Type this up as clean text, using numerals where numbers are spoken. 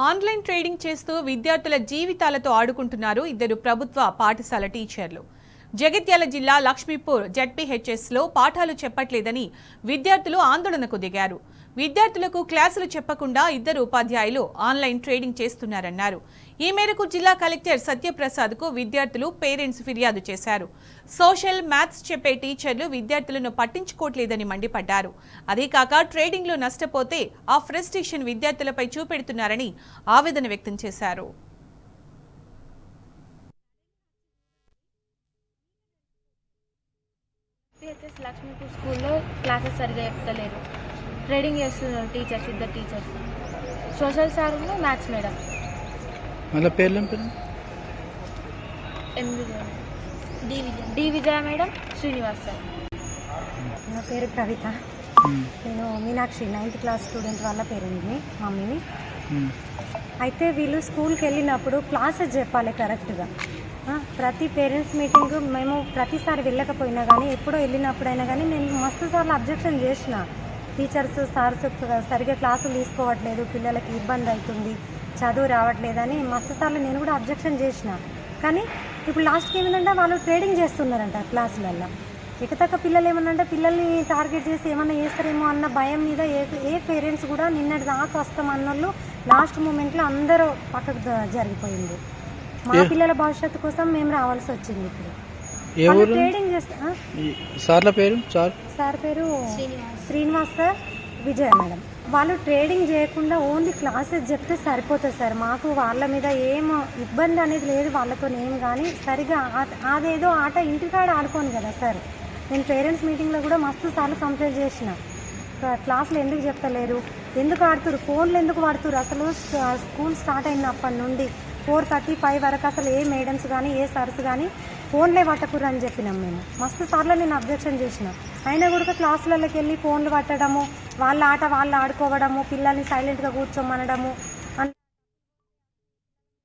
Online trading చేస్తూ విద్యార్థుల జీవితాలతో ఆడుకుంటున్నారు ఇద్దరు ప్రభుత్వ పాఠశాల టీచర్లు. జగిత్యాల జిల్లా లక్ష్మీపూర్ జెడ్పీహెచ్ఎస్లో పాఠాలు చెప్పట్లేదని విద్యార్థులు ఆందోళనకు దిగారు. విద్యార్థులకు క్లాసులు చెప్పకుండా ఇద్దరు ఉపాధ్యాయులు ఆన్లైన్ ట్రేడింగ్ చేస్తున్నారన్నారు. ఈ మేరకు జిల్లా కలెక్టర్ సత్యప్రసాద్కు విద్యార్థులు పేరెంట్స్ ఫిర్యాదు చేశారు. సోషల్, మ్యాథ్స్ చెప్పే టీచర్లు విద్యార్థులను పట్టించుకోవట్లేదని మండిపడ్డారు. అదేకాక ట్రేడింగ్లో నష్టపోతే ఆ ఫ్రస్ట్రేషన్ విద్యార్థులపై చూపెడుతున్నారని ఆవేదన వ్యక్తం చేశారు. లక్ష్మీపూర్ స్కూల్లో క్లాసెస్ సరిగా చెప్తలేరు. ట్రేడింగ్ చేస్తున్నారు టీచర్స్, ఇద్దరు teachers, social sir, maths madam. మళ్ళీ పేర్లు డి విజయ మేడం, శ్రీనివాస్ సార్. నా పేరు కవిత. నేను మీనాక్షి 9th క్లాస్ స్టూడెంట్ వాళ్ళ పేరెంట్ని, మమ్మీని. అయితే వీళ్ళు స్కూల్కి వెళ్ళినప్పుడు క్లాసెస్ చెప్పాలి కరెక్ట్గా. ప్రతి పేరెంట్స్ మీటింగ్ మేము ప్రతిసారి వెళ్ళకపోయినా కానీ ఎప్పుడో వెళ్ళినప్పుడైనా కానీ నేను మస్తు సార్లు అబ్జెక్షన్ చేసిన. టీచర్స్, సార్స్ సరిగ్గా క్లాసులు తీసుకోవట్లేదు, పిల్లలకి ఇబ్బంది అవుతుంది, చదువు రావట్లేదని మస్తు సార్లు నేను కూడా అబ్జెక్షన్ చేసిన. కానీ ఇప్పుడు లాస్ట్కి ఏమిటంటే వాళ్ళు ట్రేడింగ్ చేస్తున్నారంట క్లాసులలో. ఎకతక్క పిల్లలు ఏమన్నంటే పిల్లల్ని టార్గెట్ చేసి ఏమన్నా చేస్తారేమో అన్న భయం మీద ఏ పేరెంట్స్ కూడా నిన్నటి దాకా వస్తామన్నోళ్ళు లాస్ట్ మూమెంట్లో అందరూ పక్కకు జరిగిపోయింది. మా పిల్లల భవిష్యత్తు కోసం మేము రావాల్సి వచ్చింది. ఇప్పుడు ట్రేడింగ్ చేస్తా. సార్ పేరు శ్రీనివాస్ సార్, విజయ మేడం. వాళ్ళు ట్రేడింగ్ చేయకుండా ఓన్లీ క్లాసెస్ చెప్తే సరిపోతుంది సార్. మాకు వాళ్ళ మీద ఏం ఇబ్బంది అనేది లేదు, వాళ్ళతో ఏం. కానీ సరిగా అదేదో ఆట ఇంటికాడ ఆడుకోను కదా సార్. నేను పేరెంట్స్ మీటింగ్లో కూడా మస్తు సార్లు కంప్లైంట్ చేసిన. క్లాసులు ఎందుకు చెప్తలేరు, ఎందుకు ఆడుతురు, ఫోన్లు ఎందుకు వాడుతురు. అసలు స్కూల్ స్టార్ట్ అయినప్పటి నుండి 4:35 వరకు అసలు ఏ మేడమ్స్ కానీ ఏ సర్స్ కానీ ఫోన్లే పట్టకూరు అని చెప్పినాం మేము. మస్తు సార్లు నేను అబ్జెక్షన్ చేసిన. అయినా కూడా క్లాసులలోకి వెళ్ళి ఫోన్లు పట్టడము, వాళ్ళ ఆట వాళ్ళు ఆడుకోవడము, పిల్లల్ని సైలెంట్గా కూర్చోమనడము,